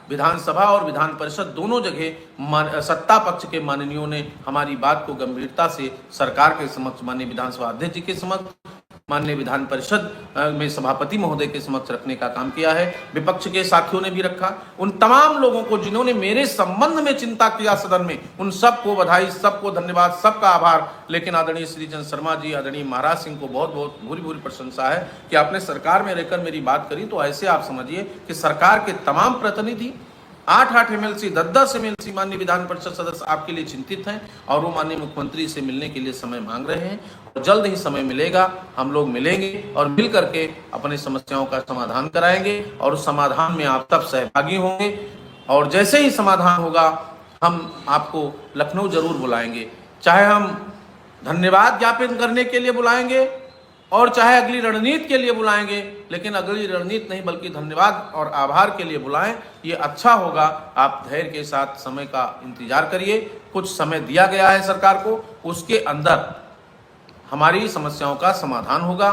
विधानसभा और विधान परिषद दोनों जगह सत्ता पक्ष के माननीयों ने हमारी बात को गंभीरता से सरकार के समक्ष, माननीय विधानसभा अध्यक्ष जी के समक्ष, माननीय विधान परिषद में सभापति महोदय के समक्ष रखने का काम किया है। विपक्ष के साथियों ने भी रखा। उन तमाम लोगों को जिन्होंने मेरे संबंध में चिंता किया सदन में, उन सबको बधाई, सबको धन्यवाद, सबका आभार। लेकिन आदरणीय श्रीचंद शर्मा जी, आदरणीय महाराज सिंह को बहुत बहुत भूरी भूरी प्रशंसा है कि आपने सरकार में रहकर मेरी बात करी। तो ऐसे आप समझिए कि सरकार के तमाम प्रतिनिधि 8-8 MLC, 10-10 MLC माननीय विधान परिषद सदस्य आपके लिए चिंतित हैं और वो माननीय मुख्यमंत्री से मिलने के लिए समय मांग रहे हैं। और जल्द ही समय मिलेगा, हम लोग मिलेंगे और मिल करके अपनी समस्याओं का समाधान कराएंगे और उस समाधान में आप सब सहभागी होंगे। और जैसे ही समाधान होगा हम आपको लखनऊ जरूर बुलाएंगे, चाहे हम धन्यवाद ज्ञापन करने के लिए बुलाएंगे और चाहे अगली रणनीति के लिए बुलाएंगे, लेकिन अगली रणनीति नहीं बल्कि धन्यवाद और आभार के लिए बुलाएं, ये अच्छा होगा। आप धैर्य के साथ समय का इंतजार करिए। कुछ समय दिया गया है सरकार को, उसके अंदर हमारी समस्याओं का समाधान होगा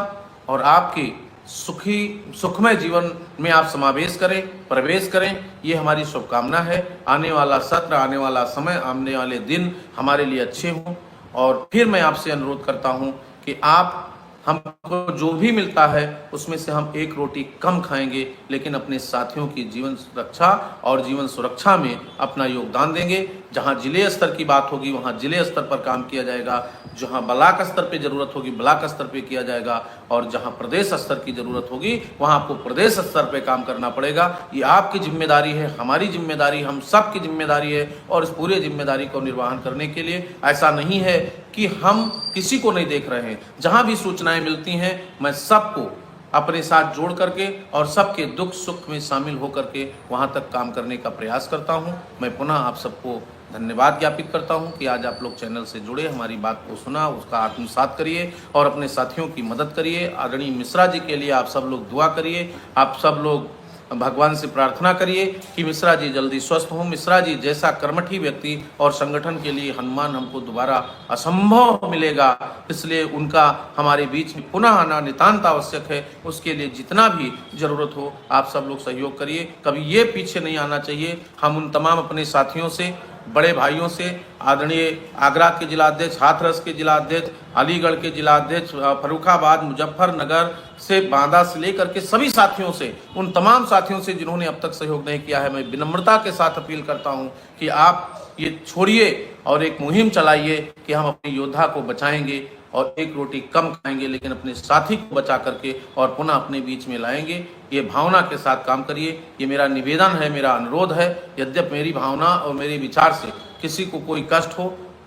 और आपके सुखमय जीवन में आप समावेश करें, प्रवेश करें, ये हमारी शुभकामना है। आने वाला सत्र, आने वाला समय, आने वाले दिन हमारे लिए अच्छे हों। और फिर मैं आपसे अनुरोध करता हूं कि आप हमको जो भी मिलता है उसमें से हम एक रोटी कम खाएंगे, लेकिन अपने साथियों की जीवन रक्षा और जीवन सुरक्षा में अपना योगदान देंगे। जहां जिले स्तर की बात होगी वहां जिले स्तर पर काम किया जाएगा, जहां ब्लॉक स्तर पे जरूरत होगी ब्लॉक स्तर पे किया जाएगा, और जहां प्रदेश स्तर की जरूरत होगी वहां आपको प्रदेश स्तर पे काम करना पड़ेगा। ये आपकी जिम्मेदारी है, हमारी जिम्मेदारी, हम सब की जिम्मेदारी है। और इस पूरे जिम्मेदारी को निर्वहन करने के लिए ऐसा नहीं है कि हम किसी को नहीं देख रहे हैं। जहां भी सूचनाएं मिलती हैं मैं सबको अपने साथ जोड़ करके और सबके दुख सुख में शामिल होकर के वहां तक काम करने का प्रयास करता हूं। मैं पुनः आप सबको धन्यवाद ज्ञापित करता हूं कि आज आप लोग चैनल से जुड़े, हमारी बात को सुना, उसका आत्मसात करिए और अपने साथियों की मदद करिए। आदरणीय मिश्रा जी के लिए आप सब लोग दुआ करिए, आप सब लोग भगवान से प्रार्थना करिए कि मिश्रा जी जल्दी स्वस्थ हों। मिश्रा जी जैसा कर्मठी व्यक्ति और संगठन के लिए हनुमान हमको दोबारा असंभव मिलेगा, इसलिए उनका हमारे बीच में पुनः आना नितांत आवश्यक है। उसके लिए जितना भी जरूरत हो आप सब लोग सहयोग करिए, कभी ये पीछे नहीं आना चाहिए। हम उन तमाम अपने साथियों से, बड़े भाइयों से, आदरणीय आगरा के जिलाध्यक्ष, हाथरस के जिलाध्यक्ष, अलीगढ़ के जिलाध्यक्ष, फर्रुखाबाद, मुजफ्फरनगर से, बांदा से लेकर के सभी साथियों से, उन तमाम साथियों से जिन्होंने अब तक सहयोग नहीं किया है, मैं विनम्रता के साथ अपील करता हूं कि आप ये छोड़िए और एक मुहिम चलाइए कि हम अपने योद्धा को बचाएंगे और एक रोटी कम खाएंगे, लेकिन अपने साथी को बचा करके और पुनः अपने बीच में लाएंगे। ये भावना के साथ काम करिए, ये मेरा निवेदन है, मेरा अनुरोध है। यद्यप मेरी भावना और मेरे विचार से किसी को कोई कष्ट हो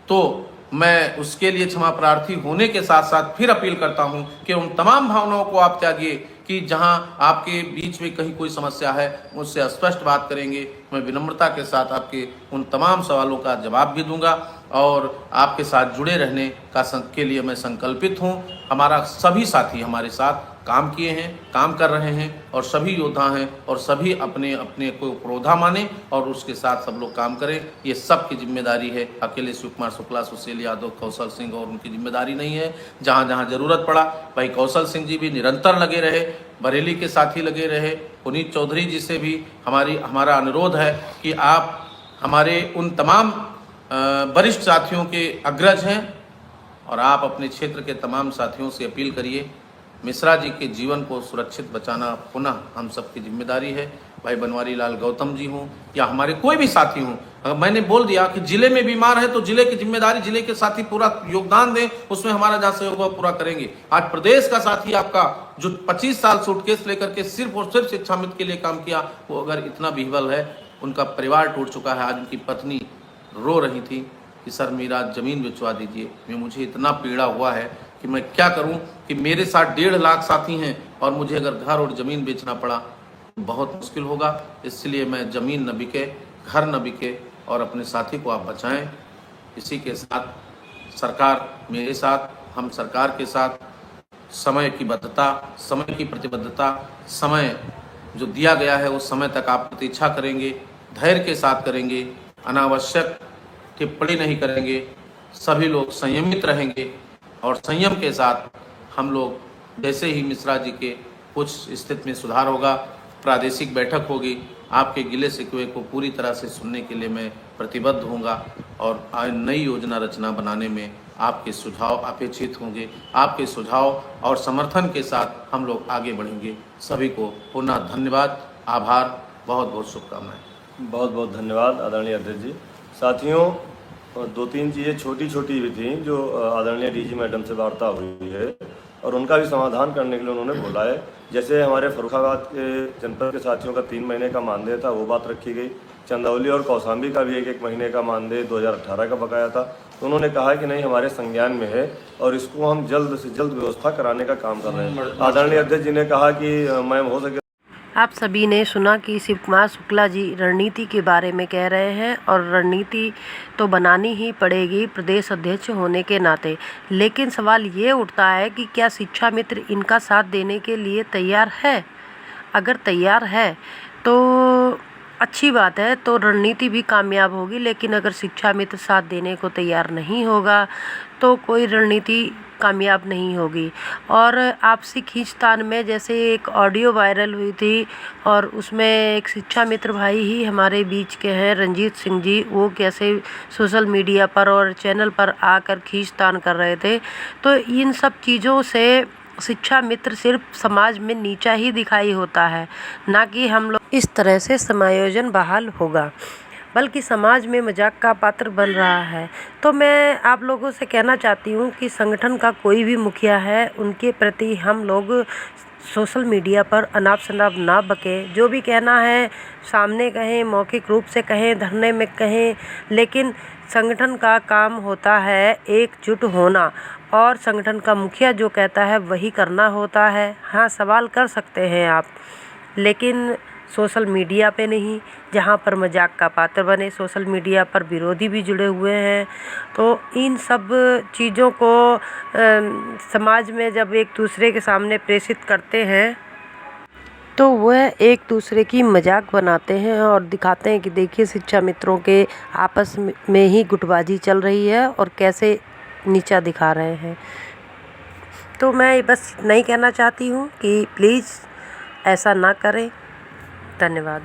तो मैं उसके लिए क्षमा प्रार्थी होने के साथ साथ फिर अपील करता हूं कि उन तमाम भावनाओं को आप त्यागिए कि जहां आपके बीच में कहीं कोई समस्या है मुझसे स्पष्ट बात करेंगे। मैं विनम्रता के साथ आपके उन तमाम सवालों का जवाब भी दूंगा और आपके साथ जुड़े रहने के लिए मैं संकल्पित हूं। हमारा सभी साथी हमारे साथ काम किए हैं, काम कर रहे हैं और सभी योद्धा हैं और सभी अपने अपने को प्रोधा माने और उसके साथ सब लोग काम करें। ये सबकी जिम्मेदारी है, अकेले शिव कुमार शुक्ला, सुशील यादव, कौशल सिंह और उनकी जिम्मेदारी नहीं है। जहाँ जहाँ जरूरत पड़ा भाई कौशल सिंह जी भी निरंतर लगे रहे, बरेली के साथी लगे रहे, पुनीत चौधरी जी से भी हमारा अनुरोध है कि आप हमारे उन तमाम वरिष्ठ साथियों के अग्रज हैं और आप अपने क्षेत्र के तमाम साथियों से अपील करिए। मिश्रा जी के जीवन को सुरक्षित बचाना पुनः हम सबकी जिम्मेदारी है। भाई बनवारी लाल गौतम जी हों या हमारे कोई भी साथी हों, अगर मैंने बोल दिया कि जिले में बीमार है तो जिले की जिम्मेदारी, जिले के साथी पूरा योगदान दें, उसमें हमारा जहाँ सहयोग हुआ पूरा करेंगे। आज प्रदेश का साथी आपका जो 25 साल सूटकेस लेकर के सिर्फ और सिर्फ शिक्षा मित्र के लिए काम किया, वो अगर इतना बिहवल है, उनका परिवार टूट चुका है। आज उनकी पत्नी रो रही थी कि सर मेरा ज़मीन बेचवा दीजिए। मुझे इतना पीड़ा हुआ है कि मैं क्या करूं कि मेरे साथ 1.5 लाख साथी हैं और मुझे अगर घर और ज़मीन बेचना पड़ा तो बहुत मुश्किल होगा। इसलिए मैं ज़मीन न बिके, घर न बिके और अपने साथी को आप बचाएं। इसी के साथ सरकार मेरे साथ, हम सरकार के साथ समय की बद्धता, समय की प्रतिबद्धता, समय जो दिया गया है उस समय तक आप प्रतीक्षा करेंगे, धैर्य के साथ करेंगे, अनावश्यक टिप्पणी नहीं करेंगे, सभी लोग संयमित रहेंगे और संयम के साथ हम लोग जैसे ही मिश्रा जी के कुछ स्थिति में सुधार होगा, प्रादेशिक बैठक होगी आपके गिले शिकवे को पूरी तरह से सुनने के लिए मैं प्रतिबद्ध होऊंगा और नई योजना रचना बनाने में आपके सुझाव अपेक्षित होंगे। आपके सुझाव और समर्थन के साथ हम लोग आगे बढ़ेंगे। सभी को पुनः धन्यवाद, आभार, बहुत बहुत शुभकामनाएं। बहुत बहुत धन्यवाद आदरणीय अध्यक्ष जी। साथियों, दो तीन चीज़ें छोटी छोटी भी थी जो आदरणीय डीजी मैडम से वार्ता हुई है और उनका भी समाधान करने के लिए उन्होंने बोला है। जैसे हमारे फर्रुखाबाद के जनपद के साथियों का 3 महीने का मानदेय था, वो बात रखी गई। चंदौली और कौशाम्बी का भी 1-1 महीने का मानदेय 2018 का बकाया था, तो उन्होंने कहा कि नहीं, हमारे संज्ञान में है और इसको हम जल्द से जल्द व्यवस्था कराने का काम कर रहे हैं। आदरणीय अध्यक्ष जी ने कहा कि मैम हो सके। आप सभी ने सुना कि शिव कुमार शुक्ला जी रणनीति के बारे में कह रहे हैं और रणनीति तो बनानी ही पड़ेगी प्रदेश अध्यक्ष होने के नाते। लेकिन सवाल ये उठता है कि क्या शिक्षा मित्र इनका साथ देने के लिए तैयार है? अगर तैयार है तो अच्छी बात है, तो रणनीति भी कामयाब होगी। लेकिन अगर शिक्षा मित्र साथ देने को तैयार नहीं होगा तो कोई रणनीति कामयाब नहीं होगी। और आपसी खींचतान में जैसे एक ऑडियो वायरल हुई थी और उसमें एक शिक्षा मित्र भाई ही हमारे बीच के हैं, रंजीत सिंह जी, वो कैसे सोशल मीडिया पर और चैनल पर आकर खींचतान कर रहे थे। तो इन सब चीज़ों से शिक्षा मित्र सिर्फ समाज में नीचा ही दिखाई होता है, ना कि हम लोग इस तरह से समायोजन बहाल होगा, बल्कि समाज में मजाक का पात्र बन रहा है। तो मैं आप लोगों से कहना चाहती हूँ कि संगठन का कोई भी मुखिया है, उनके प्रति हम लोग सोशल मीडिया पर अनाप शनाप ना बकें। जो भी कहना है सामने कहें, मौखिक रूप से कहें, धरने में कहें, लेकिन संगठन का काम होता है एकजुट होना और संगठन का मुखिया जो कहता है वही करना होता है। हाँ, सवाल कर सकते हैं आप, लेकिन सोशल मीडिया पे नहीं, जहाँ पर मजाक का पात्र बने। सोशल मीडिया पर विरोधी भी जुड़े हुए हैं। तो इन सब चीज़ों को समाज में जब एक दूसरे के सामने प्रेषित करते हैं तो वह एक दूसरे की मजाक बनाते हैं और दिखाते हैं कि देखिए शिक्षा मित्रों के आपस में ही गुटबाजी चल रही है और कैसे नीचा दिखा रहे हैं। तो मैं बस नहीं कहना चाहती हूँ कि प्लीज़ ऐसा ना करें। धन्यवाद।